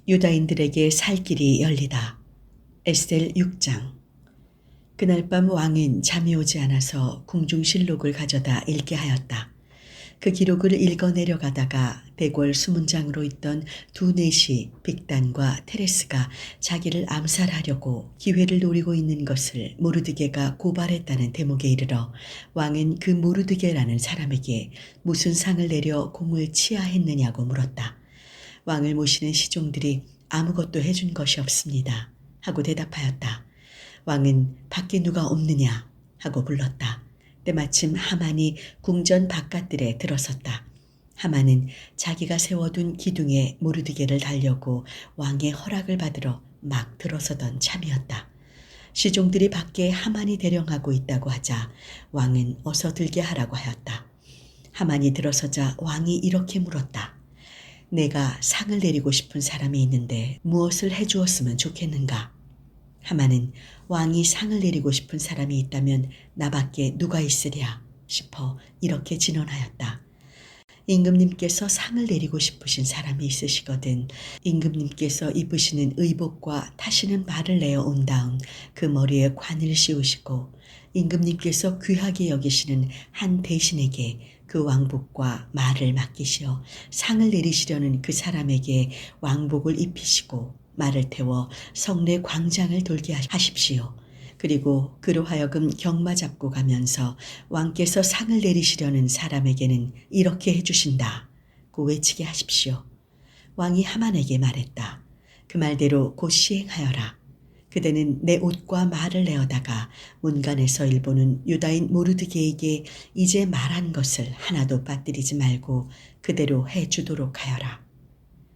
유다인들에게 살 길이 열리다. 에스겔 6장. 그날 밤 왕은 잠이 오지 않아서 궁중실록을 가져다 읽게 하였다. 그 기록을 읽어 내려가다가 백월 수문장으로 있던 두 내시 빅단과 테레스가 자기를 암살하려고 기회를 노리고 있는 것을 모르드게가 고발했다는 대목에 이르러 왕은 그 모르드게라는 사람에게 무슨 상을 내려 공을 치하했느냐고 물었다. 왕을 모시는 시종들이 아무것도 해준 것이 없습니다 하고 대답하였다. 왕은 밖에 누가 없느냐 하고 불렀다. 때마침 하만이 궁전 바깥들에 들어섰다. 하만은 자기가 세워둔 기둥에 모르드게를 달려고 왕의 허락을 받으러 막 들어서던 참이었다. 시종들이 밖에 하만이 대령하고 있다고 하자 왕은 어서 들게 하라고 하였다. 하만이 들어서자 왕이 이렇게 물었다. 내가 상을 내리고 싶은 사람이 있는데 무엇을 해주었으면 좋겠는가? 하만은 왕이 상을 내리고 싶은 사람이 있다면 나밖에 누가 있으랴 싶어 이렇게 진언하였다. 임금님께서 상을 내리고 싶으신 사람이 있으시거든 임금님께서 입으시는 의복과 타시는 말을 내어 온 다음 그 머리에 관을 씌우시고 임금님께서 귀하게 여기시는 한 대신에게 그 왕복과 말을 맡기시어 상을 내리시려는 그 사람에게 왕복을 입히시고 말을 태워 성내 광장을 돌게 하십시오. 그리고 그로 하여금 경마 잡고 가면서 왕께서 상을 내리시려는 사람에게는 이렇게 해주신다 고 외치게 하십시오. 왕이 하만에게 말했다. 그 말대로 곧 시행하여라. 그대는 내 옷과 말을 내어다가 문간에서 일보는 유다인 모르드게에게 이제 말한 것을 하나도 빠뜨리지 말고 그대로 해주도록 하여라.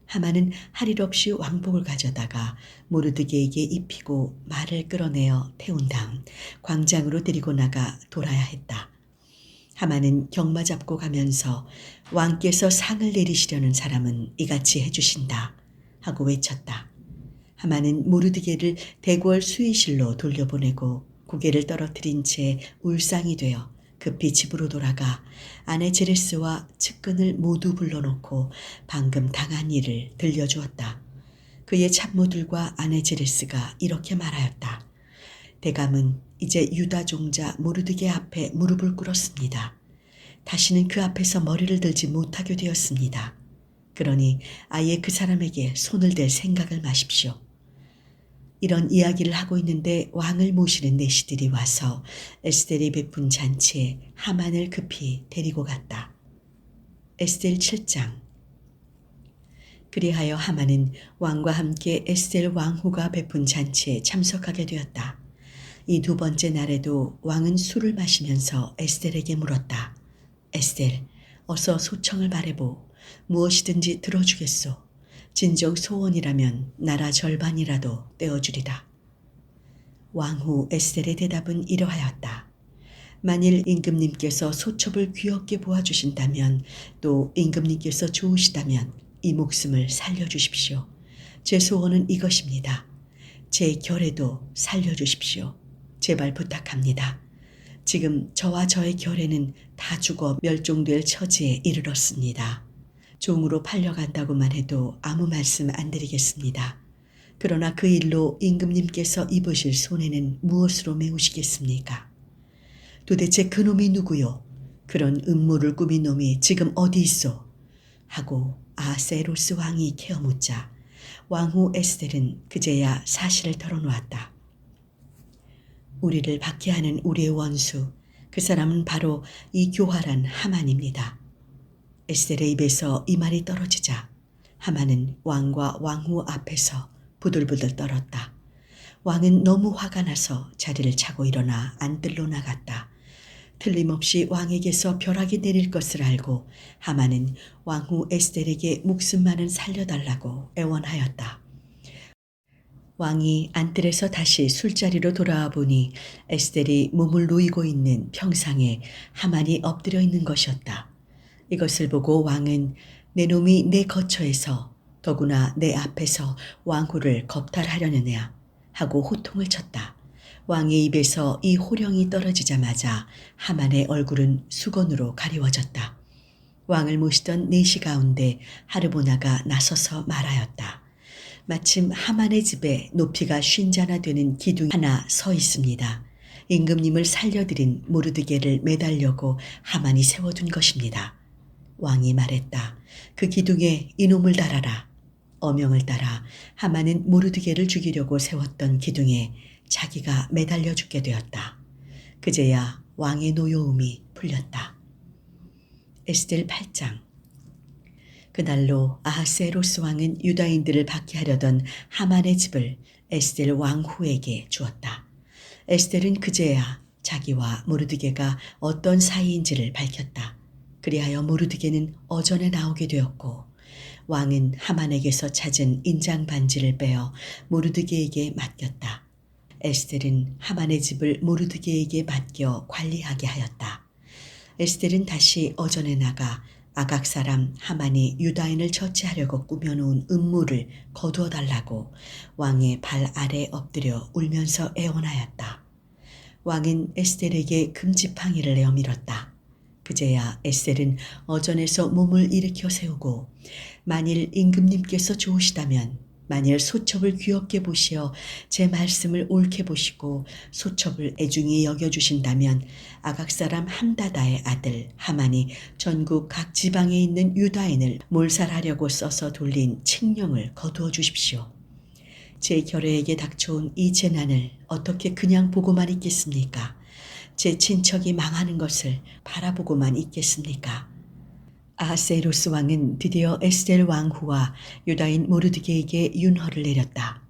하만은 할 일 없이 왕복을 가져다가 모르드게에게 입히고 말을 끌어내어 태운 다음 광장으로 데리고 나가 돌아야 했다. 하만은 경마 잡고 가면서 왕께서 상을 내리시려는 사람은 이같이 해주신다 하고 외쳤다. 하만은 모르드게를 대궐 수의실로 돌려보내고 고개를 떨어뜨린 채 울상이 되어 급히 집으로 돌아가 아내 제레스와 측근을 모두 불러놓고 방금 당한 일을 들려주었다. 그의 참모들과 아내 제레스가 이렇게 말하였다. 대감은 이제 유다 종자 모르드게 앞에 무릎을 꿇었습니다. 다시는 그 앞에서 머리를 들지 못하게 되었습니다. 그러니 아예 그 사람에게 손을 댈 생각을 마십시오. 이런 이야기를 하고 있는데 왕을 모시는 내시들이 와서 에스겔이 베푼 잔치에 하만을 급히 데리고 갔다. 에스겔 7장. 그리하여 하만은 왕과 함께 에스겔 왕후가 베푼 잔치에 참석하게 되었다. 이 두 번째 날에도 왕은 술을 마시면서 에스겔에게 물었다. 에스겔, 어서 소청을 말해보. 무엇이든지 들어주겠소. 진정 소원이라면 나라 절반이라도 떼어주리라. 왕후 에스겔의 대답은 이러하였다. 만일 임금님께서 소첩을 귀엽게 보아주신다면 또 임금님께서 좋으시다면 이 목숨을 살려주십시오. 제 소원은 이것입니다. 제 결에도 살려주십시오. 제발 부탁합니다. 지금 저와 저의 결에는 다 죽어 멸종될 처지에 이르렀습니다. 종으로 팔려간다고만 해도 아무 말씀 안 드리겠습니다. 그러나 그 일로 임금님께서 입으실 손해는 무엇으로 메우시겠습니까? 도대체 그놈이 누구요? 그런 음모를 꾸민 놈이 지금 어디 있어? 하고 아세로스 왕이 케어묻자 왕후 에스겔은 그제야 사실을 털어놓았다. 우리를 박해하는 우리의 원수, 그 사람은 바로 이 교활한 하만입니다. 에스겔의 입에서 이 말이 떨어지자 하만은 왕과 왕후 앞에서 부들부들 떨었다. 왕은 너무 화가 나서 자리를 차고 일어나 안뜰로 나갔다. 틀림없이 왕에게서 벼락이 내릴 것을 알고 하만은 왕후 에스겔에게 목숨만은 살려달라고 애원하였다. 왕이 안뜰에서 다시 술자리로 돌아와 보니 에스겔이 몸을 누이고 있는 평상에 하만이 엎드려 있는 것이었다. 이것을 보고 왕은 내 놈이 내 거처에서 더구나 내 앞에서 왕후를 겁탈하려느냐 하고 호통을 쳤다. 왕의 입에서 이 호령이 떨어지자마자 하만의 얼굴은 수건으로 가리워졌다. 왕을 모시던 내시 가운데 하르보나가 나서서 말하였다. 마침 하만의 집에 높이가 50자나 되는 기둥 하나 서 있습니다. 임금님을 살려드린 모르드게를 매달려고 하만이 세워둔 것입니다. 왕이 말했다. 그 기둥에 이놈을 달아라. 어명을 따라 하만은 모르드게를 죽이려고 세웠던 기둥에 자기가 매달려 죽게 되었다. 그제야 왕의 노여움이 풀렸다. 에스겔 8장. 그날로 아하스에로스 왕은 유다인들을 박해하려던 하만의 집을 에스겔 왕후에게 주었다. 에스겔은 그제야 자기와 모르드게가 어떤 사이인지를 밝혔다. 그리하여 모르드게는 어전에 나오게 되었고 왕은 하만에게서 찾은 인장 반지를 빼어 모르드게에게 맡겼다. 에스겔은 하만의 집을 모르드게에게 맡겨 관리하게 하였다. 에스겔은 다시 어전에 나가 아각 사람 하만이 유다인을 처치하려고 꾸며놓은 음모를 거두어 달라고 왕의 발 아래 엎드려 울면서 애원하였다. 왕은 에스겔에게 금지팡이를 내어 밀었다. 그제야 에스겔은 어전에서 몸을 일으켜 세우고 만일 임금님께서 좋으시다면 만일 소첩을 귀엽게 보시어 제 말씀을 옳게 보시고 소첩을 애중히 여겨주신다면 아각 사람 함다다의 아들 하만이 전국 각 지방에 있는 유다인을 몰살하려고 써서 돌린 칙령을 거두어 주십시오. 제 결혜에게 닥쳐온 이 재난을 어떻게 그냥 보고만 있겠습니까? 제 친척이 망하는 것을 바라보고만 있겠습니까? 아하스에로스 왕은 드디어 에스겔 왕후와 유다인 모르드게에게 윤허를 내렸다.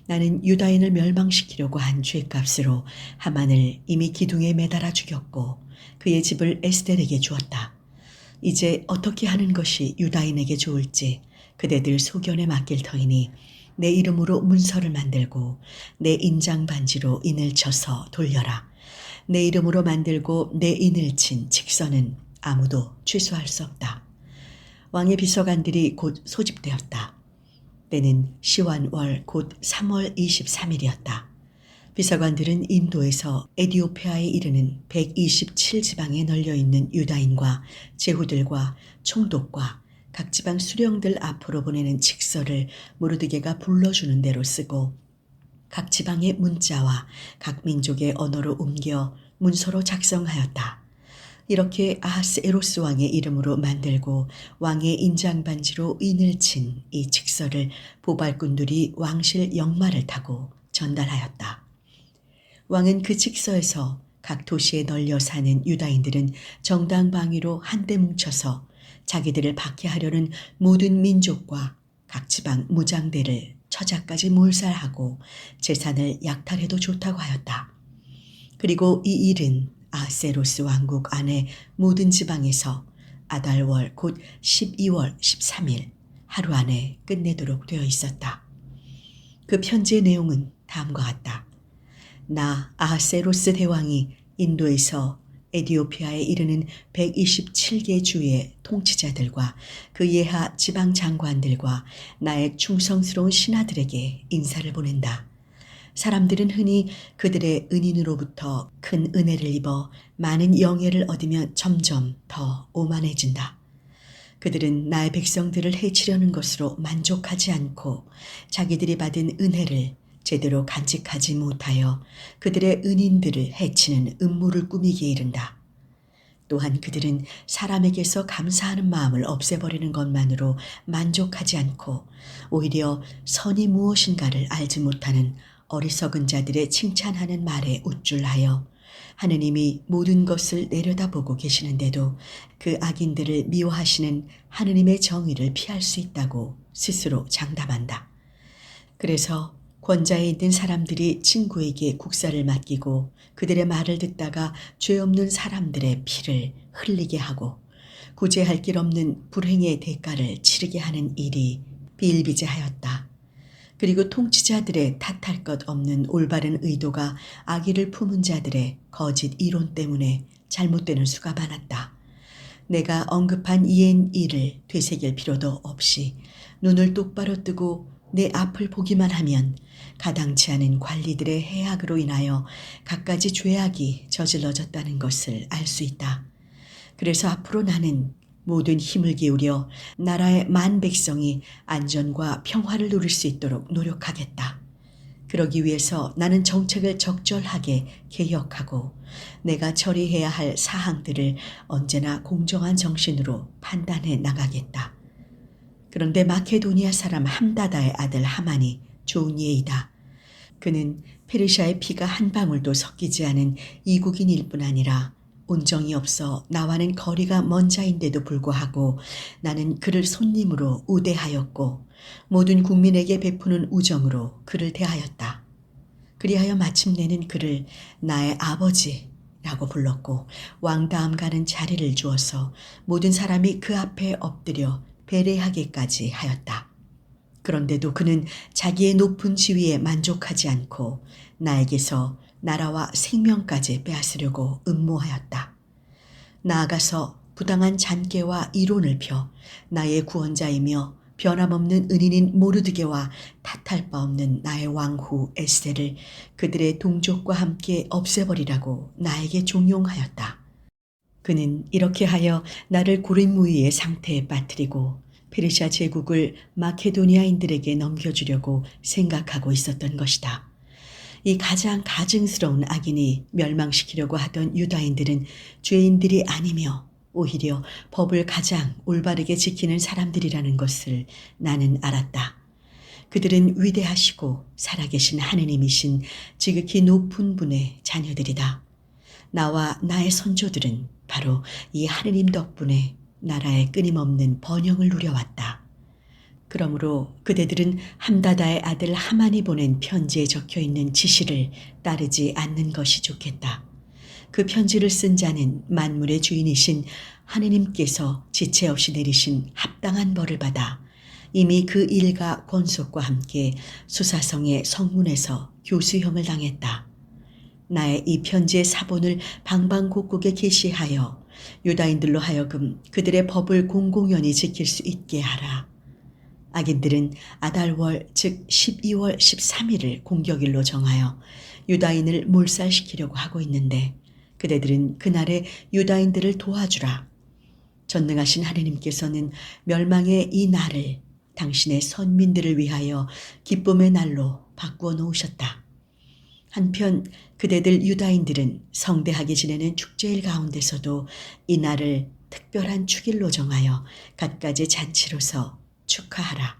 나는 유다인을 멸망시키려고 한 죄값으로 하만을 이미 기둥에 매달아 죽였고 그의 집을 에스겔에게 주었다. 이제 어떻게 하는 것이 유다인에게 좋을지 그대들 소견에 맡길 터이니 내 이름으로 문서를 만들고 내 인장 반지로 인을 쳐서 돌려라. 내 이름으로 만들고 내 인을 친 직서는 아무도 취소할 수 없다. 왕의 비서관들이 곧 소집되었다. 때는 시완월 곧 3월 23일이었다. 비서관들은 인도에서 에디오피아에 이르는 127지방에 널려있는 유다인과 제후들과 총독과 각 지방 수령들 앞으로 보내는 직서를 모르드게가 불러주는 대로 쓰고 각 지방의 문자와 각 민족의 언어로 옮겨 문서로 작성하였다. 이렇게 아하스에로스 왕의 이름으로 만들고 왕의 인장 반지로 인을 친 이 직서를 보발꾼들이 왕실 역마를 타고 전달하였다. 왕은 그 직서에서 각 도시에 널려 사는 유다인들은 정당 방위로 한데 뭉쳐서 자기들을 박해하려는 모든 민족과 각 지방 무장대를 처자까지 몰살하고 재산을 약탈해도 좋다고 하였다. 그리고 이 일은 아하스에로스 왕국 안에 모든 지방에서 아달월 곧 12월 13일 하루 안에 끝내도록 되어 있었다. 그 편지의 내용은 다음과 같다. 나 아하스에로스 대왕이 인도에서 에디오피아에 이르는 127개 주의 통치자들과 그 예하 지방 장관들과 나의 충성스러운 신하들에게 인사를 보낸다. 사람들은 흔히 그들의 은인으로부터 큰 은혜를 입어 많은 영예를 얻으며 점점 더 오만해진다. 그들은 나의 백성들을 해치려는 것으로 만족하지 않고 자기들이 받은 은혜를 제대로 간직하지 못하여 그들의 은인들을 해치는 음모를 꾸미기에 이른다. 또한 그들은 사람에게서 감사하는 마음을 없애버리는 것만으로 만족하지 않고 오히려 선이 무엇인가를 알지 못하는 어리석은 자들의 칭찬하는 말에 우쭐하여 하느님이 모든 것을 내려다보고 계시는데도 그 악인들을 미워하시는 하느님의 정의를 피할 수 있다고 스스로 장담한다. 그래서 권자에 있는 사람들이 친구에게 국사를 맡기고 그들의 말을 듣다가 죄 없는 사람들의 피를 흘리게 하고 구제할 길 없는 불행의 대가를 치르게 하는 일이 비일비재하였다. 그리고 통치자들의 탓할 것 없는 올바른 의도가 악의를 품은 자들의 거짓 이론 때문에 잘못되는 수가 많았다. 내가 언급한 이엔 일을 되새길 필요도 없이 눈을 똑바로 뜨고 내 앞을 보기만 하면 가당치 않은 관리들의 해악으로 인하여 갖가지 죄악이 저질러졌다는 것을 알 수 있다. 그래서 앞으로 나는 모든 힘을 기울여 나라의 만 백성이 안전과 평화를 누릴 수 있도록 노력하겠다. 그러기 위해서 나는 정책을 적절하게 개혁하고 내가 처리해야 할 사항들을 언제나 공정한 정신으로 판단해 나가겠다. 그런데 마케도니아 사람 함다다의 아들 하만이 좋은 예이다. 그는 페르시아의 피가 한 방울도 섞이지 않은 이국인일 뿐 아니라 온정이 없어 나와는 거리가 먼 자인데도 불구하고 나는 그를 손님으로 우대하였고 모든 국민에게 베푸는 우정으로 그를 대하였다. 그리하여 마침내는 그를 나의 아버지라고 불렀고 왕다음 가는 자리를 주어서 모든 사람이 그 앞에 엎드려 배례하기까지 하였다. 그런데도 그는 자기의 높은 지위에 만족하지 않고 나에게서 나라와 생명까지 빼앗으려고 음모하였다. 나아가서 부당한 잔꾀와 이론을 펴 나의 구원자이며 변함없는 은인인 모르드게와 탓할 바 없는 나의 왕후 에스더를 그들의 동족과 함께 없애버리라고 나에게 종용하였다. 그는 이렇게 하여 나를 고립무위의 상태에 빠뜨리고 페르시아 제국을 마케도니아인들에게 넘겨주려고 생각하고 있었던 것이다. 이 가장 가증스러운 악인이 멸망시키려고 하던 유다인들은 죄인들이 아니며 오히려 법을 가장 올바르게 지키는 사람들이라는 것을 나는 알았다. 그들은 위대하시고 살아계신 하느님이신 지극히 높은 분의 자녀들이다. 나와 나의 선조들은 바로 이 하느님 덕분에 나라의 끊임없는 번영을 누려왔다. 그러므로 그대들은 함다다의 아들 하만이 보낸 편지에 적혀있는 지시를 따르지 않는 것이 좋겠다. 그 편지를 쓴 자는 만물의 주인이신 하느님께서 지체 없이 내리신 합당한 벌을 받아 이미 그 일가 권속과 함께 수사성의 성문에서 교수형을 당했다. 나의 이 편지의 사본을 방방곡곡에 게시하여 유다인들로 하여금 그들의 법을 공공연히 지킬 수 있게 하라. 악인들은 아달월 즉 12월 13일을 공격일로 정하여 유다인을 몰살시키려고 하고 있는데 그대들은 그날에 유다인들을 도와주라. 전능하신 하느님께서는 멸망의 이 날을 당신의 선민들을 위하여 기쁨의 날로 바꾸어 놓으셨다. 한편 그대들 유다인들은 성대하게 지내는 축제일 가운데서도 이 날을 특별한 축일로 정하여 갖가지 잔치로서 축하하라.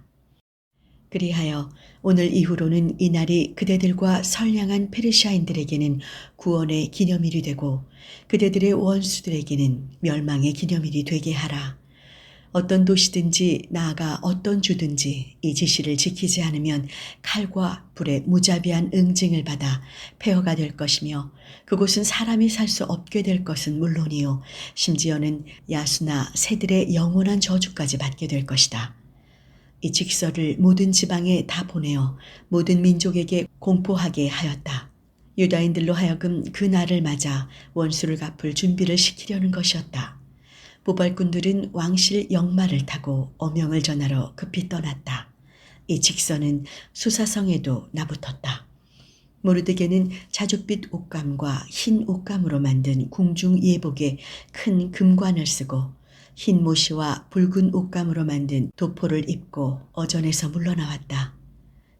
그리하여 오늘 이후로는 이 날이 그대들과 선량한 페르시아인들에게는 구원의 기념일이 되고 그대들의 원수들에게는 멸망의 기념일이 되게 하라. 어떤 도시든지 나아가 어떤 주든지 이 지시를 지키지 않으면 칼과 불의 무자비한 응징을 받아 폐허가 될 것이며 그곳은 사람이 살 수 없게 될 것은 물론이요 심지어는 야수나 새들의 영원한 저주까지 받게 될 것이다. 이 직서를 모든 지방에 다 보내어 모든 민족에게 공포하게 하였다. 유다인들로 하여금 그 날을 맞아 원수를 갚을 준비를 시키려는 것이었다. 보발꾼들은 왕실 역마를 타고 어명을 전하러 급히 떠났다. 이 직서는 수사성에도 나붙었다. 모르드게는 자줏빛 옷감과 흰 옷감으로 만든 궁중 예복에 큰 금관을 쓰고 흰 모시와 붉은 옷감으로 만든 도포를 입고 어전에서 물러나왔다.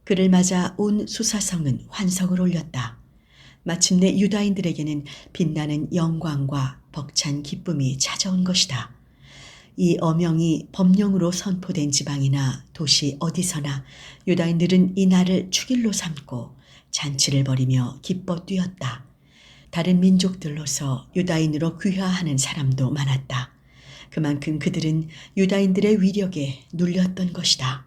그를 맞아 온 수사성은 환성을 올렸다. 마침내 유다인들에게는 빛나는 영광과 벅찬 기쁨이 찾아온 것이다. 이 어명이 법령으로 선포된 지방이나 도시 어디서나 유다인들은 이 날을 축일로 삼고 잔치를 벌이며 기뻐 뛰었다. 다른 민족들로서 유다인으로 귀화하는 사람도 많았다. 그만큼 그들은 유다인들의 위력에 눌렸던 것이다.